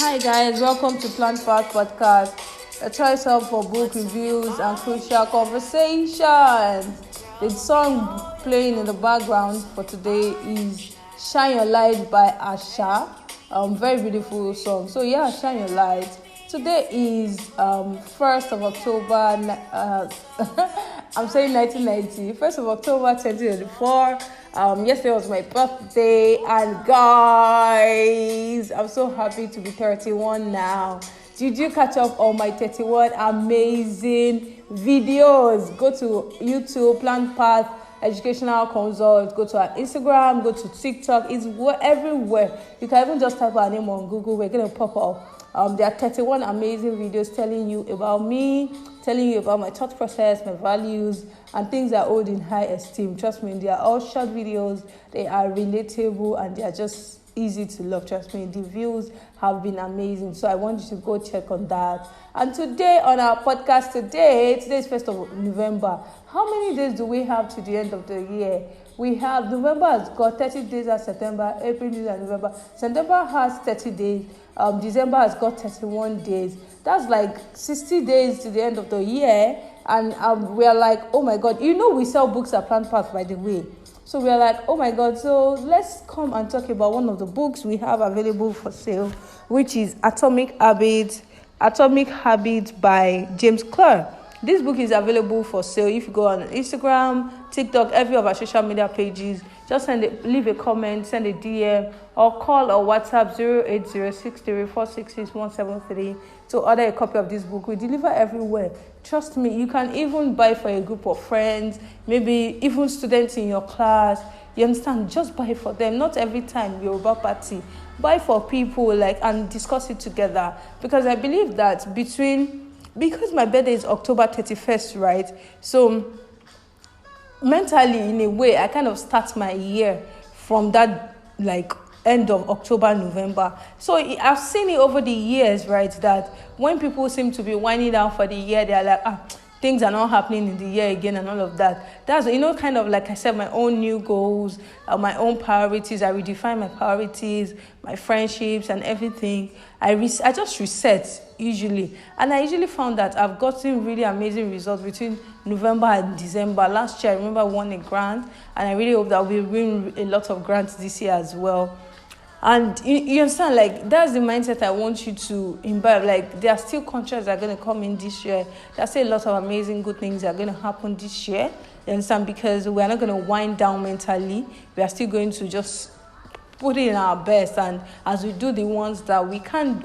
Hi guys, welcome to Plant Path Podcast, a choice hub for book reviews and crucial conversations. The song playing in the background for today is Shine Your Light by Asha. Very beautiful song. So yeah, Shine Your Light. Today is 1st of October, I'm saying 1990, 1st of October 2024. Yesterday was my birthday, and guys, I'm so happy to be 31 now. Did you catch up on my 31 amazing videos? Go to YouTube, Plant Path Educational Consult, go to our Instagram, go to TikTok, it's everywhere. You can even just type our name on Google, we're going to pop up. There are 31 amazing videos telling you about me, telling you about my thought process, my values, and things I hold in high esteem. Trust me, they are all short videos, they are relatable, and they are just easy to love. Trust me, the views have been amazing. So I want you to go check on that. And today on our podcast, today is 1st of November. How many days do we have to the end of the year? We have, November has got 30 days as September, April, May, and November. September has 30 days. December has got 31 days. That's like 60 days to the end of the year. And we are like, oh my God. You know we sell books at Plant Path, by the way. So we are like, oh my God. So let's come and talk about one of the books we have available for sale, which is Atomic Habits by James Clear. This book is available for sale. If you go on Instagram, TikTok, every of our social media pages, just leave a comment, send a DM, or call or WhatsApp 08063466173 to order a copy of this book. We deliver everywhere. Trust me, you can even buy for a group of friends, maybe even students in your class. You understand? Just buy for them. Not every time you're about party. Buy for people and discuss it together. Because I believe that because my birthday is October 31st, right? So mentally, in a way, I kind of start my year from that end of October, November. So I've seen it over the years, right, that when people seem to be winding down for the year, they're like, things are not happening in the year again and all of that. That's, kind of like I said, my own new goals, my own priorities. I redefine my priorities, my friendships and everything. I just reset usually. And I usually found that I've gotten really amazing results between November and December. Last year, I remember I won a grant, and I really hope that we'll win a lot of grants this year as well. And you understand, that's the mindset I want you to imbibe. There are still contracts that are going to come in this year. There are still a lot of amazing good things that are going to happen this year. You understand? Because we are not going to wind down mentally. We are still going to just put in our best, and as we do the ones that we can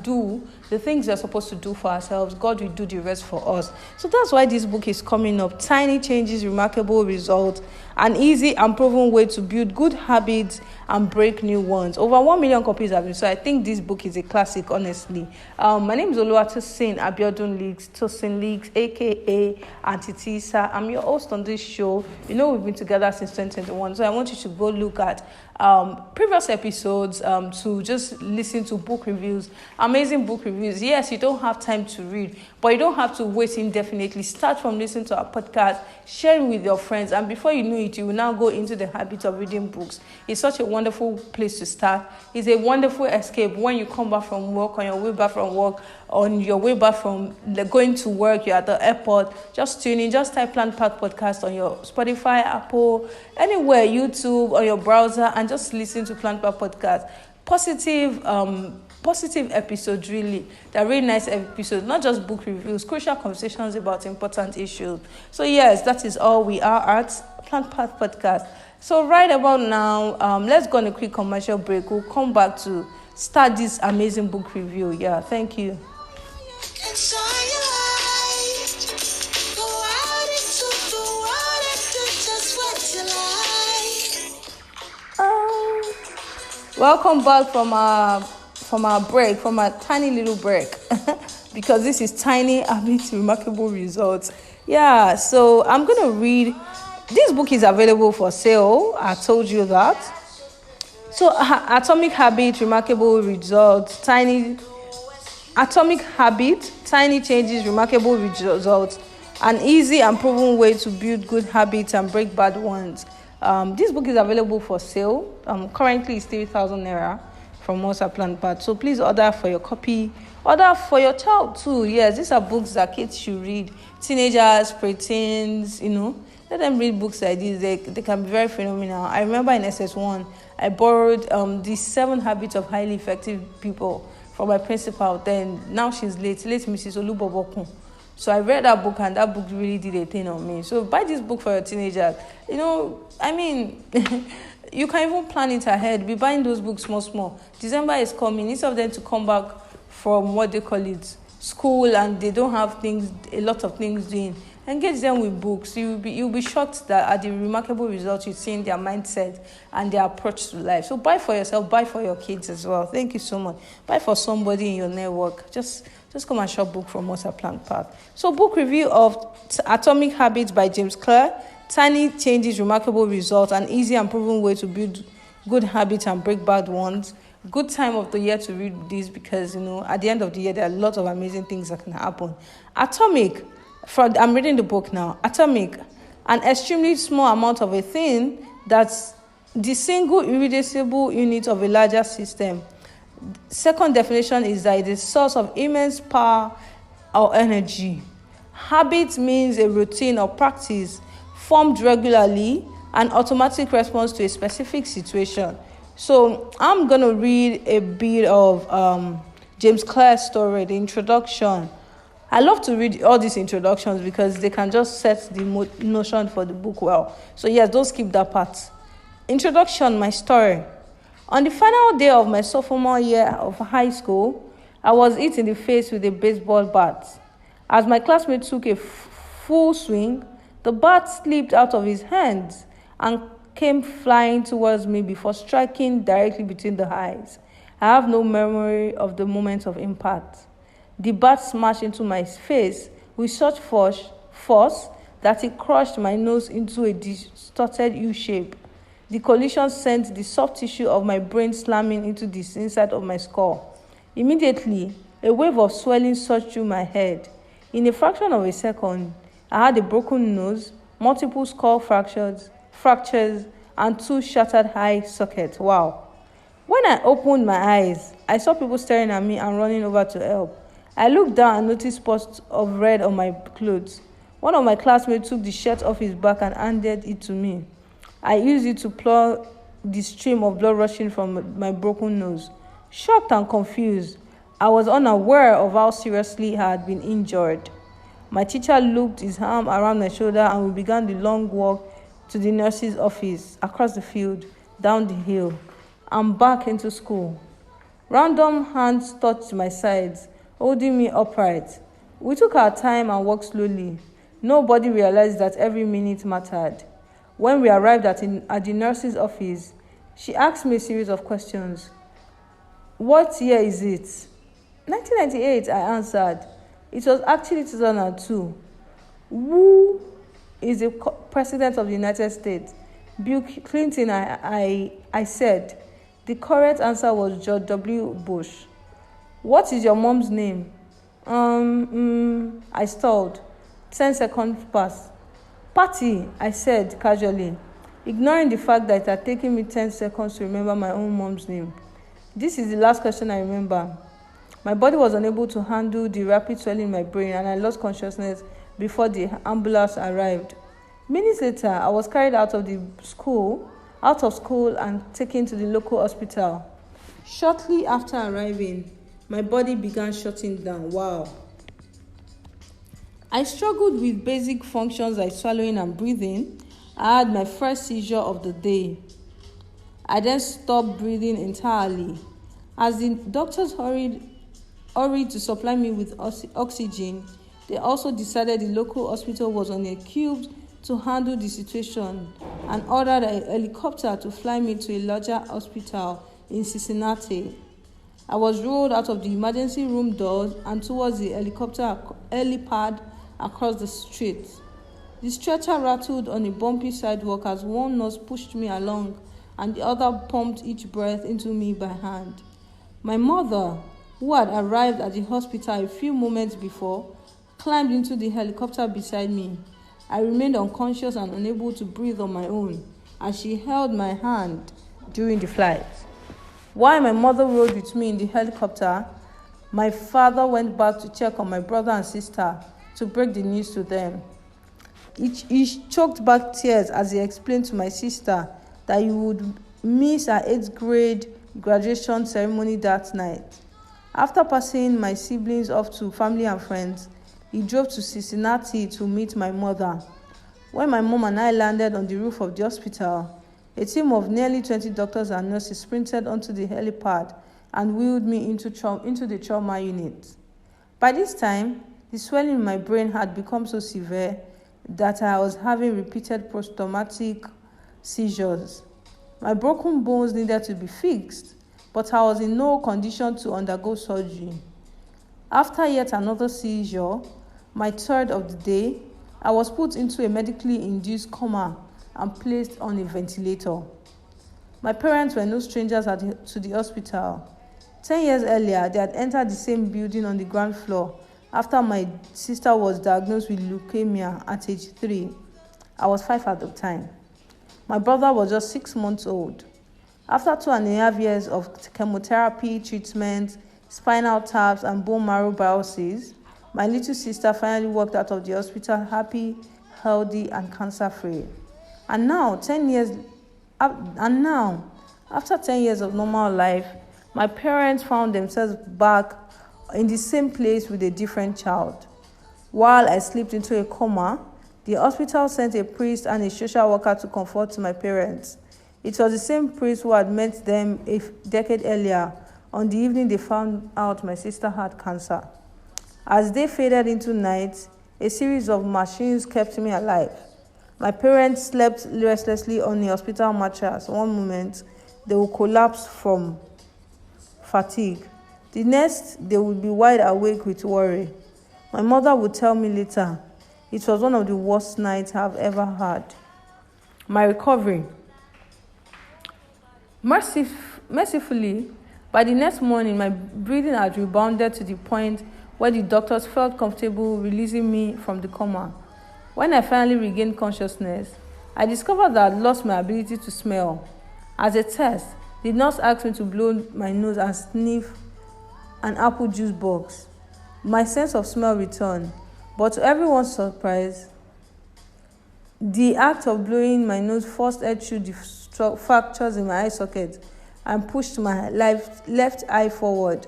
do, the things we're supposed to do for ourselves, God will do the rest for us. So that's why this book is coming up. Tiny changes, remarkable results, an easy and proven way to build good habits and break new ones. Over 1 million copies have been sold. I think this book is a classic, honestly. My name is Oluwatosin, Abiodun-Lisk, Tosin, aka Auntie Tisa. I'm your host on this show. We've been together since 2021, so I want you to go look at previous episodes to just listen to book reviews, amazing book reviews. Yes, you don't have time to read, but you don't have to wait indefinitely. Start from listening to our podcast, sharing with your friends, and before you know it, you will now go into the habit of reading books. It's such a wonderful place to start. It's a wonderful escape when you come back from work, on your way back from work, on your way back from going to work, you're at the airport, just tune in, just type Plant Path Podcast on your Spotify, Apple, anywhere, YouTube, on your browser, and just listen to Plant Path Podcast. Positive episodes, really. They're really nice episodes, not just book reviews, crucial conversations about important issues. So yes, that is all we are at Plant Path Podcast. So right about now, let's go on a quick commercial break. We'll come back to start this amazing book review. Yeah, thank you. Welcome back from our break, from a tiny little break, because this is Tiny Habits, Remarkable Results. Yeah, so I'm going to read. This book is available for sale. I told you that. So Atomic Habits, Remarkable Results, Tiny Changes, Remarkable Results, an easy and proven way to build good habits and break bad ones. This book is available for sale. Currently it's 3,000 naira. from What's Her Plan Part. So please order for your copy. Order for your child too. Yes, these are books that kids should read. Teenagers, preteens, let them read books like this. They can be very phenomenal. I remember in SS1, I borrowed the 7 Habits of Highly Effective People from my principal. Then now she's late Mrs. Oluwatosin. So I read that book, and that book really did a thing on me. So buy this book for your teenagers. You can even plan it ahead. Be buying those books small. December is coming. Instead of them to come back from what they call it, school, and they don't have a lot of things doing, engage them with books. You'll be shocked at the remarkable results you see in their mindset and their approach to life. So buy for yourself, buy for your kids as well. Thank you so much. Buy for somebody in your network. Just come and shop book from What's Her Plan Part. So book review of Atomic Habits by James Clear. Tiny changes, remarkable results, an easy and proven way to build good habits and break bad ones. Good time of the year to read this because, at the end of the year, there are lots of amazing things that can happen. Atomic, I'm reading the book now. Atomic, an extremely small amount of a thing that's the single irreducible unit of a larger system. Second definition is that it is a source of immense power or energy. Habit means a routine or practice formed regularly, an automatic response to a specific situation. So I'm going to read a bit of James Clear's story, the introduction. I love to read all these introductions because they can just set the notion for the book well. So yes, don't skip that part. Introduction, my story. On the final day of my sophomore year of high school, I was hit in the face with a baseball bat. As my classmate took a full swing, the bat slipped out of his hands and came flying towards me before striking directly between the eyes. I have no memory of the moment of impact. The bat smashed into my face with such force that it crushed my nose into a distorted U shape. The collision sent the soft tissue of my brain slamming into the inside of my skull. Immediately, a wave of swelling surged through my head. In a fraction of a second, I had a broken nose, multiple skull fractures, and 2 shattered eye sockets. Wow. When I opened my eyes, I saw people staring at me and running over to help. I looked down and noticed spots of red on my clothes. One of my classmates took the shirt off his back and handed it to me. I used it to plug the stream of blood rushing from my broken nose. Shocked and confused, I was unaware of how seriously I had been injured. My teacher looped his arm around my shoulder and we began the long walk to the nurse's office, across the field, down the hill, and back into school. Random hands touched my sides, holding me upright. We took our time and walked slowly. Nobody realized that every minute mattered. When we arrived at the nurse's office, she asked me a series of questions. What year is it? 1998, I answered. It was actually 2002. Who is the president of the United States? Bill Clinton, I said. The correct answer was George W. Bush. What is your mom's name? I stalled. 10 seconds passed. Patty, I said casually, ignoring the fact that it had taken me 10 seconds to remember my own mom's name. This is the last question I remember. My body was unable to handle the rapid swelling in my brain and I lost consciousness before the ambulance arrived. Minutes later, I was carried out of school and taken to the local hospital. Shortly after arriving, my body began shutting down. Wow. I struggled with basic functions like swallowing and breathing. I had my first seizure of the day. I then stopped breathing entirely. As the doctors hurried to supply me with oxygen, they also decided the local hospital was on a cube to handle the situation and ordered a helicopter to fly me to a larger hospital in Cincinnati. I was rolled out of the emergency room doors and towards the helicopter helipad across the street. The stretcher rattled on a bumpy sidewalk as one nurse pushed me along and the other pumped each breath into me by hand. My mother, who had arrived at the hospital a few moments before, climbed into the helicopter beside me. I remained unconscious and unable to breathe on my own as she held my hand during the flight. While my mother rode with me in the helicopter, my father went back to check on my brother and sister to break the news to them. He choked back tears as he explained to my sister that he would miss her 8th grade graduation ceremony that night. After passing my siblings off to family and friends, he drove to Cincinnati to meet my mother. When my mom and I landed on the roof of the hospital, a team of nearly 20 doctors and nurses sprinted onto the helipad and wheeled me into the trauma unit. By this time, the swelling in my brain had become so severe that I was having repeated post-traumatic seizures. My broken bones needed to be fixed, but I was in no condition to undergo surgery. After yet another seizure, my third of the day, I was put into a medically induced coma and placed on a ventilator. My parents were no strangers to the hospital. 10 years earlier, they had entered the same building on the ground floor after my sister was diagnosed with leukemia at age 3. I was 5 at the time. My brother was just 6 months old. After 2.5 years of chemotherapy, treatment, spinal taps, and bone marrow biopsies, my little sister finally walked out of the hospital happy, healthy, and cancer-free. And now, after 10 years of normal life, my parents found themselves back in the same place with a different child. While I slipped into a coma, the hospital sent a priest and a social worker to comfort my parents. It was the same priest who had met them a decade earlier on the evening they found out my sister had cancer. As they faded into night, a series of machines kept me alive. My parents slept restlessly on the hospital mattress. One moment, they would collapse from fatigue. The next, they would be wide awake with worry. My mother would tell me later, it was one of the worst nights I've ever had. My recovery. Mercifully, by the next morning, my breathing had rebounded to the point where the doctors felt comfortable releasing me from the coma. When I finally regained consciousness, I discovered that I had lost my ability to smell. As a test, the nurse asked me to blow my nose and sniff an apple juice box. My sense of smell returned, but to everyone's surprise, the act of blowing my nose forced air through the fractures in my eye socket and pushed my left eye forward.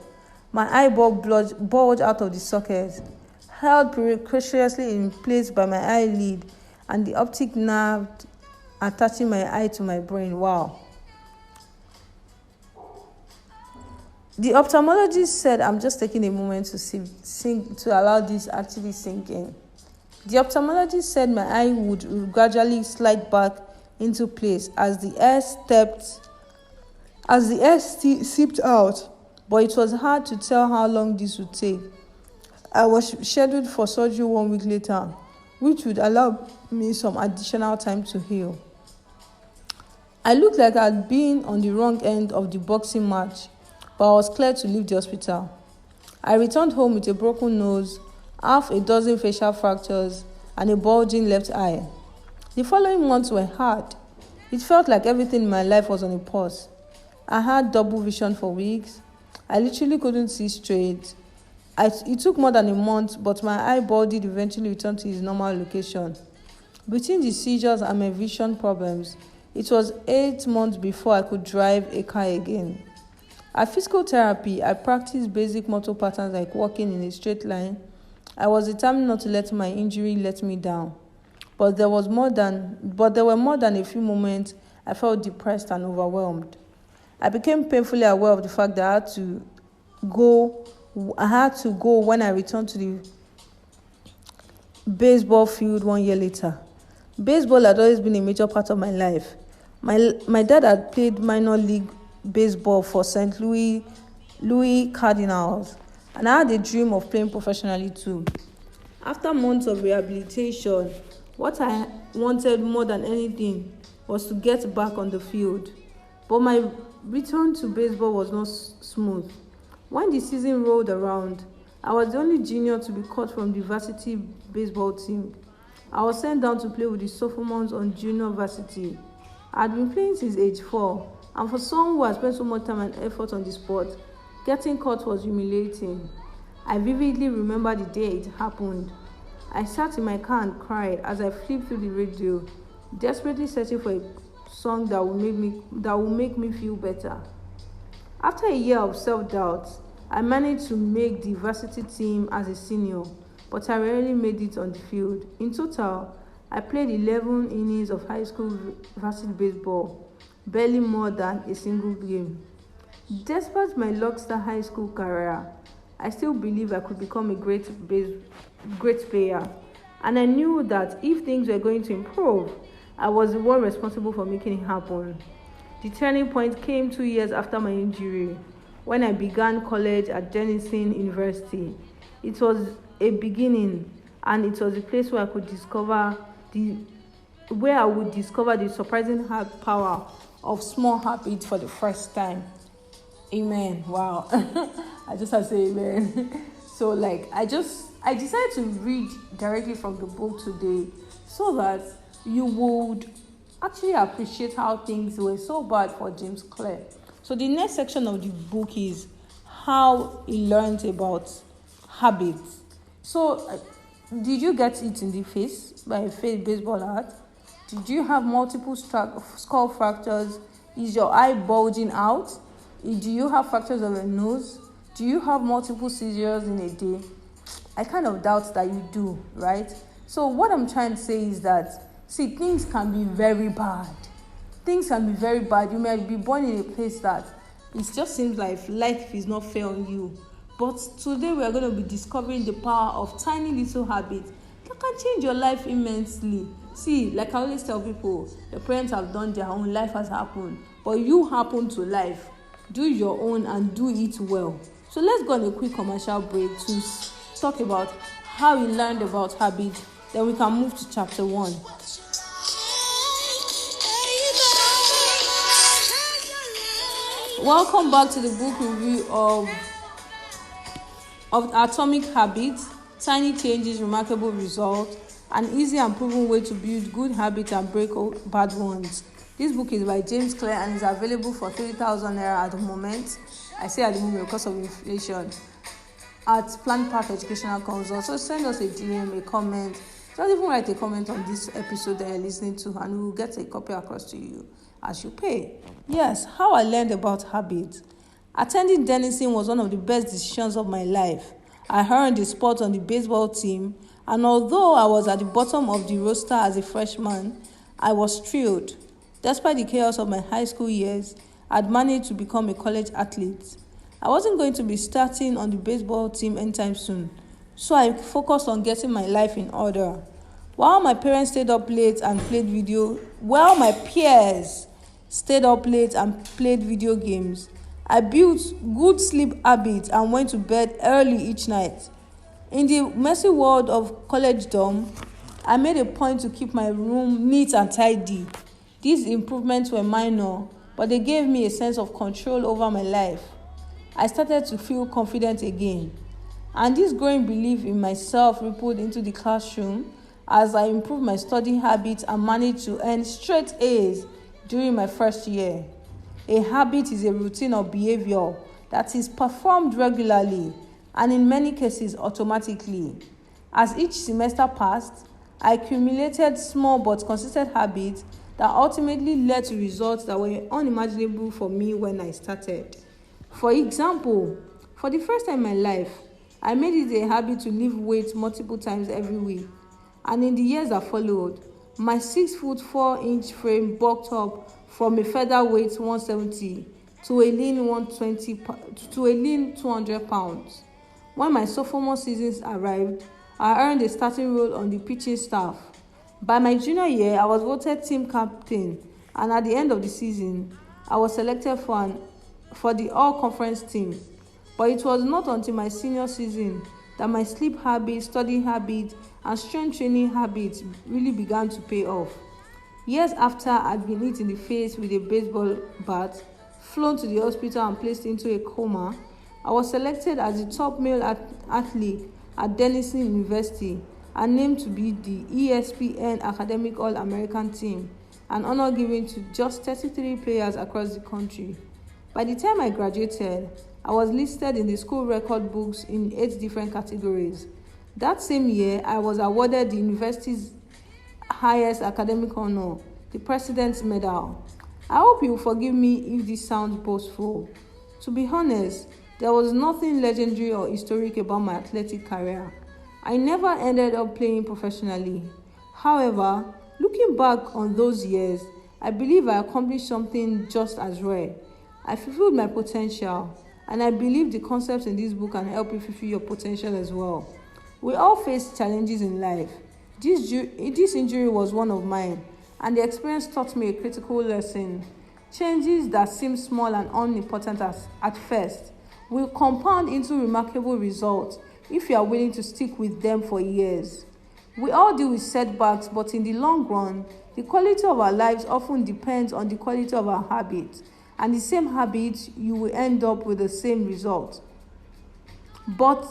My eyeball bulged out of the socket, held precariously in place by my eyelid and the optic nerve attaching my eye to my brain. Wow. The ophthalmologist said, I'm just taking a moment to allow this actually sink in. The ophthalmologist said my eye would gradually slide back into place as the air seeped out, but it was hard to tell how long this would take. I was scheduled for surgery 1 week later, which would allow me some additional time to heal. I looked like I had been on the wrong end of the boxing match, but I was cleared to leave the hospital. I returned home with a broken nose, half a dozen facial fractures, and a bulging left eye. The following months were hard. It felt like everything in my life was on a pause. I had double vision for weeks. I literally couldn't see straight. It took more than a month, but my eyeball did eventually return to its normal location. Between the seizures and my vision problems, it was 8 months before I could drive a car again. At physical therapy, I practiced basic motor patterns like walking in a straight line. I was determined not to let my injury let me down. But there were more than a few moments I felt depressed and overwhelmed. I became painfully aware of the fact that I had to go when I returned to the baseball field 1 year later. Baseball had always been a major part of my life. My dad had played minor league baseball for St. Louis Cardinals, and I had a dream of playing professionally too. After months of rehabilitation, what I wanted more than anything was to get back on the field. But my return to baseball was not smooth. When the season rolled around, I was the only junior to be cut from the varsity baseball team. I was sent down to play with the sophomores on junior varsity. I had been playing since age 4, And for someone who has spent so much time and effort on the sport, getting caught was humiliating. I vividly remember the day it happened. I sat in my car and cried as I flipped through the radio, desperately searching for a song that will make me feel better. After a year of self-doubt, I managed to make the varsity team as a senior, but I rarely made it on the field. In total, I played 11 innings of high school varsity baseball, barely more than a single game. Despite my Lockstar high school career, I still believe I could become a great player, and I knew that if things were going to improve, I was the one responsible for making it happen. The turning point came 2 years after my injury, when I began college at Denison University. It was a beginning, and it was a place where I would discover the surprising hard power of small habits for the first time. Amen. Wow. I just have to say amen. So I decided to read directly from the book today so that you would actually appreciate how things were so bad for James Clear. So the next section of the book is how he learned about habits. So did you get it in the face by a fake baseball hat? Did you have multiple skull fractures? Is your eye bulging out? Do you have fractures of your nose? Do you have multiple seizures in a day? I kind of doubt that you do, right? So what I'm trying to say is that, things can be very bad. Things can be very bad. You may be born in a place that it just seems like life is not fair on you. But today we are going to be discovering the power of tiny little habits that can change your life immensely. Like I always tell people, your parents have done their own, life has happened. But you happen to life. Do your own and do it well. So let's go on a quick commercial break to talk about how we learned about habits. Then we can move to chapter 1. Welcome back to the book review of Atomic Habits, Tiny Changes, Remarkable Results, an easy and proven way to build good habits and break bad ones. This book is by James Clear and is available for 3,000 naira at the moment. I say at the moment because of inflation. At Plan Path Educational Consult. So send us a DM, a comment. Just even write a comment on this episode that you're listening to, and we'll get a copy across to you as you pay. Yes, how I learned about habits. Attending Denison was one of the best decisions of my life. I earned a spot on the baseball team, and although I was at the bottom of the roster as a freshman, I was thrilled. Despite the chaos of my high school years, I'd managed to become a college athlete. I wasn't going to be starting on the baseball team anytime soon, so I focused on getting my life in order. While my peers stayed up late and played video games, I built good sleep habits and went to bed early each night. In the messy world of college dorm, I made a point to keep my room neat and tidy. These improvements were minor, but they gave me a sense of control over my life. I started to feel confident again, and this growing belief in myself rippled into the classroom as I improved my study habits and managed to earn straight A's during my first year. A habit is a routine or behavior that is performed regularly and in many cases automatically. As each semester passed, I accumulated small but consistent habits that ultimately led to results that were unimaginable for me when I started. For example, for the first time in my life, I made it a habit to lift weights multiple times every week. And in the years that followed, my 6'4" frame bulked up from a featherweight 170 to a lean 200 pounds. When my sophomore season arrived, I earned a starting role on the pitching staff. By my junior year, I was voted team captain, and at the end of the season, I was selected for the all-conference team. But it was not until my senior season that my sleep habits, study habits, and strength training habits really began to pay off. Years after I'd been hit in the face with a baseball bat, flown to the hospital and placed into a coma, I was selected as the top male athlete at Denison University and named to be the ESPN Academic All-American team. an honor given to just 33 players across the country. By the time I graduated, I was listed in the school record books in 8 different categories. That same year, I was awarded the university's highest academic honor, the President's Medal. I hope you will forgive me if this sounds boastful. To be honest, there was nothing legendary or historic about my athletic career. I never ended up playing professionally. However, looking back on those years, I believe I accomplished something just as rare. I fulfilled my potential, and I believe the concepts in this book can help you fulfill your potential as well. We all face challenges in life. This injury was one of mine, and the experience taught me a critical lesson. Changes that seem small and unimportant at first will compound into remarkable results if you are willing to stick with them for years. We all deal with setbacks, but in the long run, the quality of our lives often depends on the quality of our habits, and the same habits, you will end up with the same result. But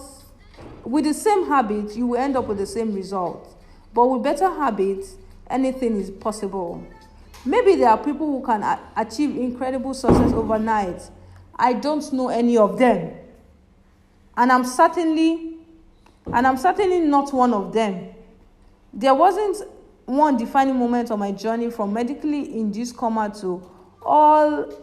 with the same habits, you will end up with the same result. But with better habits, anything is possible. Maybe there are people who can achieve incredible success overnight. I don't know any of them. And I'm certainly not one of them. There wasn't one defining moment of my journey from medically induced coma to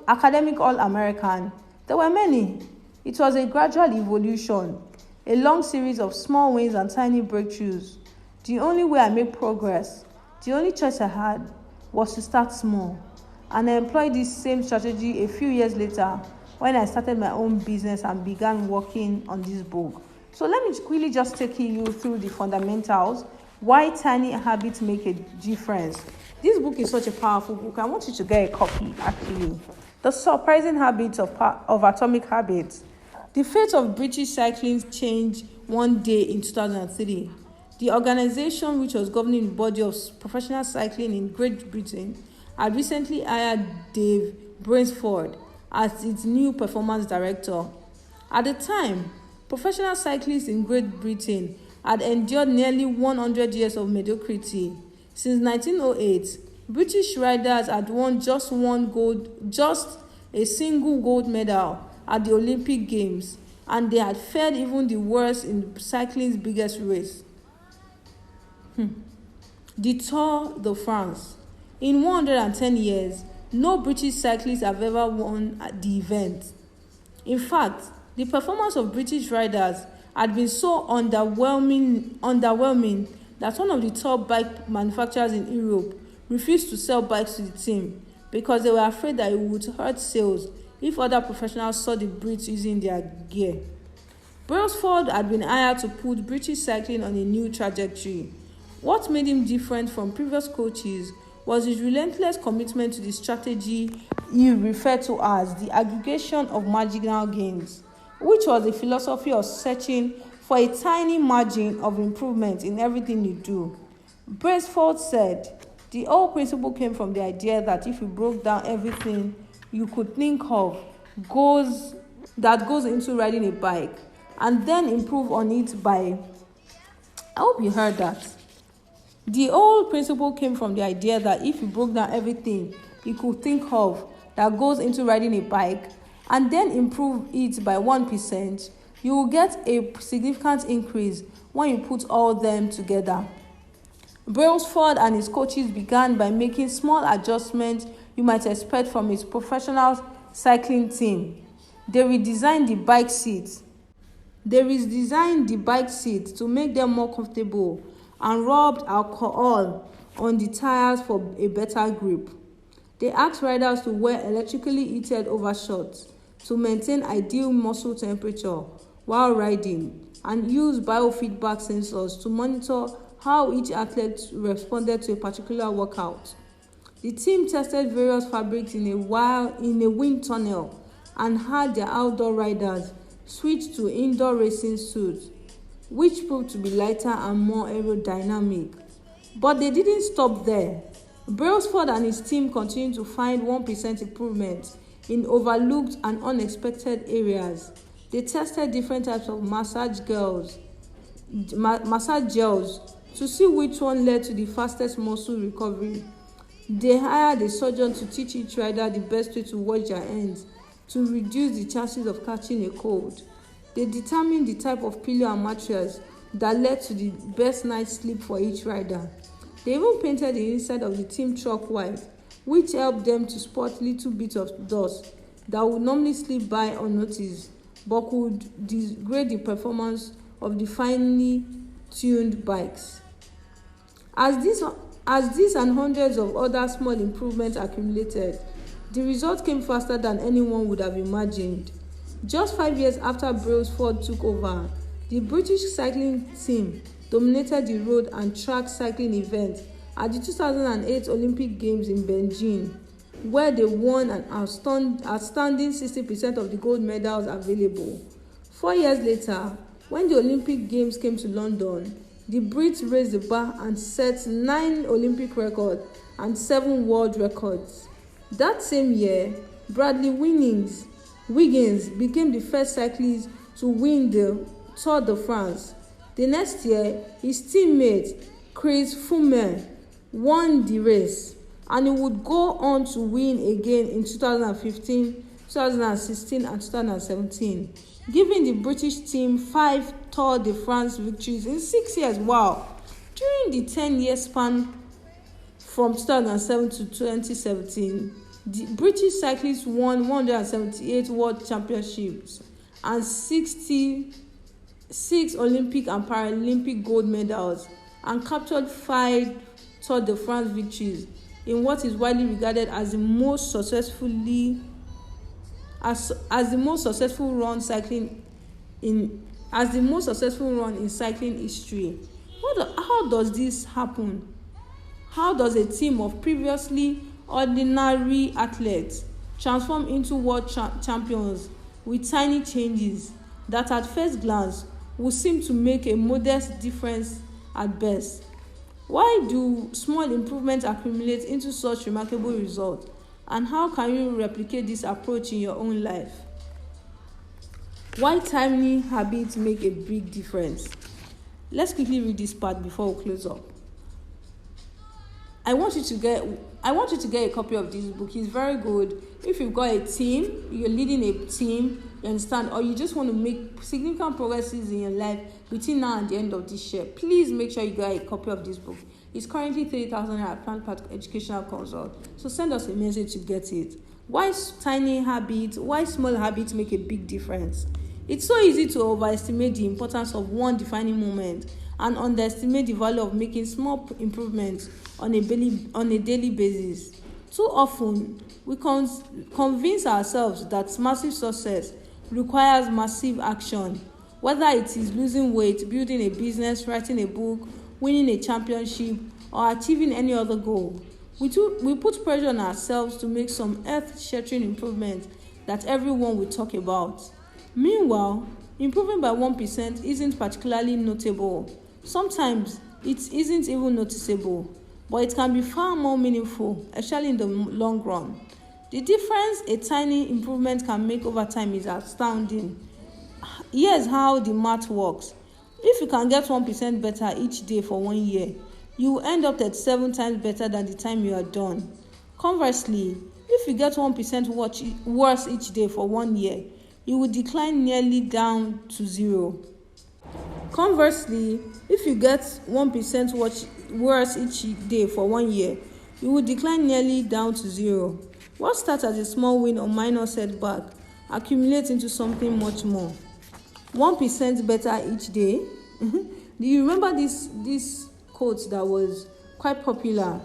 academic All-American. There were many. It was a gradual evolution, a long series of small wins and tiny breakthroughs. The only way I made progress, the only choice I had, was to start small. And I employed this same strategy a few years later when I started my own business and began working on this book. So let me quickly just take you through the fundamentals, why tiny habits make a difference. This book is such a powerful book. I want you to get a copy, actually. The Surprising Habits of Atomic Habits. The fate of British cycling changed one day in 2003. The organization, which was governing the body of professional cycling in Great Britain, had recently hired Dave Brailsford as its new performance director. At the time, professional cyclists in Great Britain had endured nearly 100 years of mediocrity. Since 1908, British riders had won just a single gold medal at the Olympic Games, and they had fared even the worst in cycling's biggest race, the Tour de France. In 110 years, no British cyclists have ever won the event. In fact, the performance of British riders had been so underwhelming that one of the top bike manufacturers in Europe refused to sell bikes to the team because they were afraid that it would hurt sales if other professionals saw the Brits using their gear. Brailsford had been hired to put British cycling on a new trajectory. What made him different from previous coaches was his relentless commitment to the strategy he referred to as the aggregation of marginal gains, which was the philosophy of searching for a tiny margin of improvement in everything you do. Brailsford said, the whole principle came from the idea that if you broke down everything you could think of goes into riding a bike and then improve on it by... I hope you heard that. The whole principle came from the idea that if you broke down everything you could think of that goes into riding a bike and then improve it by 1%, you will get a significant increase when you put all them together. Brailsford and his coaches began by making small adjustments you might expect from his professional cycling team. They redesigned the bike seats to make them more comfortable and rubbed alcohol on the tires for a better grip. They asked riders to wear electrically heated overshorts to maintain ideal muscle temperature while riding and use biofeedback sensors to monitor how each athlete responded to a particular workout. The team tested various fabrics in a wind tunnel and had their outdoor riders switch to indoor racing suits, which proved to be lighter and more aerodynamic. But they didn't stop there. Brailsford and his team continued to find 1% improvement in overlooked and unexpected areas. They tested different types of massage gels to see which one led to the fastest muscle recovery. They hired a surgeon to teach each rider the best way to wash their hands to reduce the chances of catching a cold. They determined the type of pillow and mattress that led to the best night's sleep for each rider. They even painted the inside of the team truck white, which helped them to spot little bits of dust that would normally slip by unnoticed but could degrade the performance of the finely tuned bikes. As these and hundreds of other small improvements accumulated, the result came faster than anyone would have imagined. Just 5 years after Brailsford took over, the British cycling team dominated the road and track cycling events at the 2008 Olympic Games in Beijing, where they won an outstanding 60% of the gold medals available. 4 years later, when the Olympic Games came to London, the Brits raised the bar and set 9 Olympic records and 7 world records. That same year, Bradley Wiggins became the first cyclist to win the Tour de France. The next year, his teammate Chris Froome won the race, and he would go on to win again in 2015, 2016 and 2017, giving the British team 5 Tour de France victories in 6 years. Wow! During the 10-year span from 2007 to 2017, the British cyclists won 178 World Championships and 66 Olympic and Paralympic gold medals and captured 5 Tour de France victories in what is widely regarded as the most successful run in cycling history. How does this happen? How does a team of previously ordinary athletes transform into world champions with tiny changes that at first glance would seem to make a modest difference at best? Why do small improvements accumulate into such remarkable results, and how can you replicate this approach in your own life? Why tiny habits make a big difference? Let's quickly read this part before we close up. I want you to get a copy of this book. It's very good. If you've got a team, you're leading a team, you understand, or you just want to make significant progresses in your life between now and the end of this year, please make sure you get a copy of this book. It's currently 3,000 naira planned per educational consult. So send us a message to get it. Why small habits make a big difference? It's so easy to overestimate the importance of one defining moment and underestimate the value of making small improvements on a daily basis. Too often, we convince ourselves that massive success requires massive action, whether it is losing weight, building a business, writing a book, winning a championship, or achieving any other goal. We put pressure on ourselves to make some earth-shattering improvements that everyone will talk about. Meanwhile, improving by 1% isn't particularly notable. Sometimes it isn't even noticeable, but it can be far more meaningful, especially in the long run. The difference a tiny improvement can make over time is astounding. Here's how the math works. If you can get 1% better each day for 1 year, you will end up at 7 times better than the time you are done. Conversely, if you get 1% worse each day for 1 year, you will decline nearly down to 0. Conversely, if you get 1% worse each day for 1 year, you will decline nearly down to 0. What starts as a small win or minor setback accumulates into something much more. 1% better each day. Do you remember this quote that was quite popular?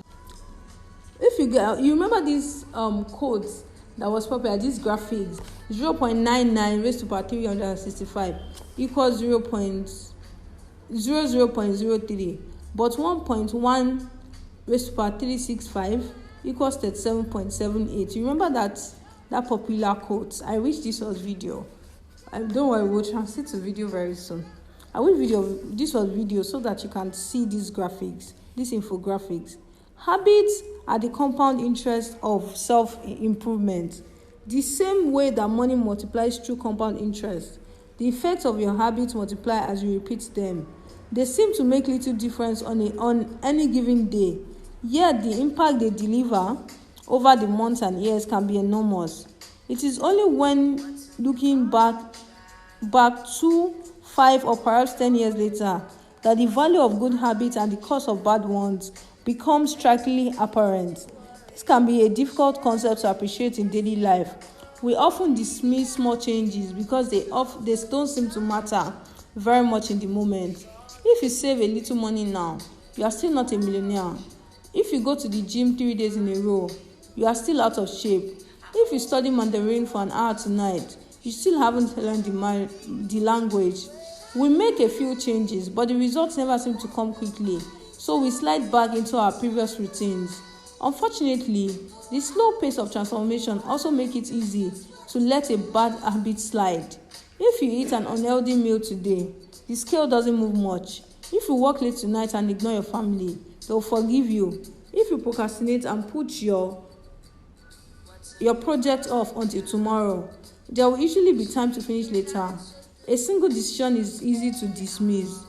You remember this quote that was popular, this graphics, 0.99 raised to power 365 equals 0.03, but 1.1 raised to power 365 equals 37.78. You remember that popular quote? I wish this was video. Don't worry, we'll translate to video very soon. This was video so that you can see these graphics, these infographics. Habits are the compound interest of self-improvement. The same way that money multiplies through compound interest, the effects of your habits multiply as you repeat them. They seem to make little difference on any given day, Yet the impact they deliver over the months and years can be enormous. It is only when looking back 2, 5, or perhaps 10 years later that the value of good habits and the cost of bad ones becomes strikingly apparent. This can be a difficult concept to appreciate in daily life. We often dismiss small changes because they don't seem to matter very much in the moment. If you save a little money now, you are still not a millionaire. If you go to the gym 3 days in a row, you are still out of shape. If you study Mandarin for an hour tonight, you still haven't learned the language. We make a few changes, but the results never seem to come quickly, so we slide back into our previous routines. Unfortunately, the slow pace of transformation also makes it easy to let a bad habit slide. If you eat an unhealthy meal today, the scale doesn't move much. If you work late tonight and ignore your family, they'll forgive you. If you procrastinate and put your project off until tomorrow, there will usually be time to finish later. A single decision is easy to dismiss.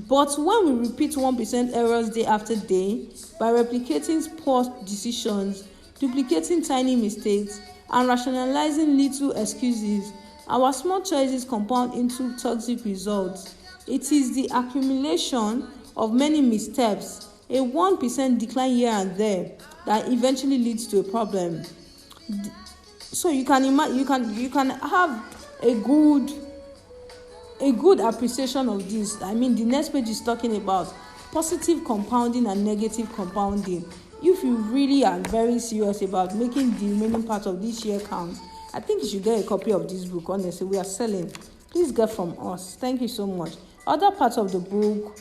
But when we repeat 1% errors day after day, by replicating poor decisions, duplicating tiny mistakes, and rationalizing little excuses, our small choices compound into toxic results. It is the accumulation of many missteps, a 1% decline here and there, that eventually leads to a problem. So you can have a good appreciation of this. The next page is talking about positive compounding and negative compounding. If you really are very serious about making the remaining part of this year count, I think you should get a copy of this book. Honestly, we are selling. Please get from us. Thank you so much. Other parts of the book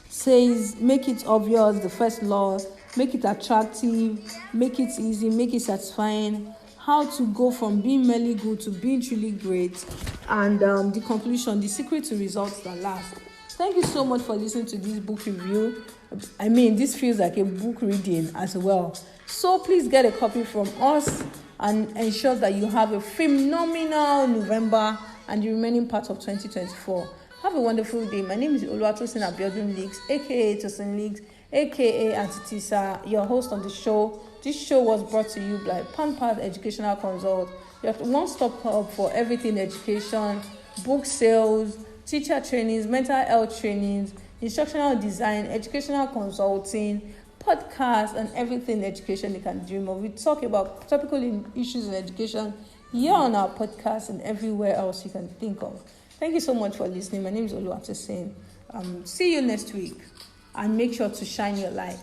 says make it obvious, the first law, make it attractive, make it easy, make it satisfying, how to go from being merely good to being truly great, and the conclusion, the secret to results that last. Thank you so much for listening to this book review. This feels like a book reading as well. So please get a copy from us and ensure that you have a phenomenal November and the remaining part of 2024. Have a wonderful day. My name is Oluwatosin Abiodun-Lisk, aka Tosin Lisk, aka Auntie Tisa, your host on the show. This show was brought to you by Pampers Educational Consult, your one-stop hub for everything education, book sales, teacher trainings, mental health trainings, instructional design, educational consulting, podcasts, and everything education you can dream of. We talk about topical issues in education here on our podcast and everywhere else you can think of. Thank you so much for listening. My name is Oluwatosin. See you next week, and make sure to shine your light.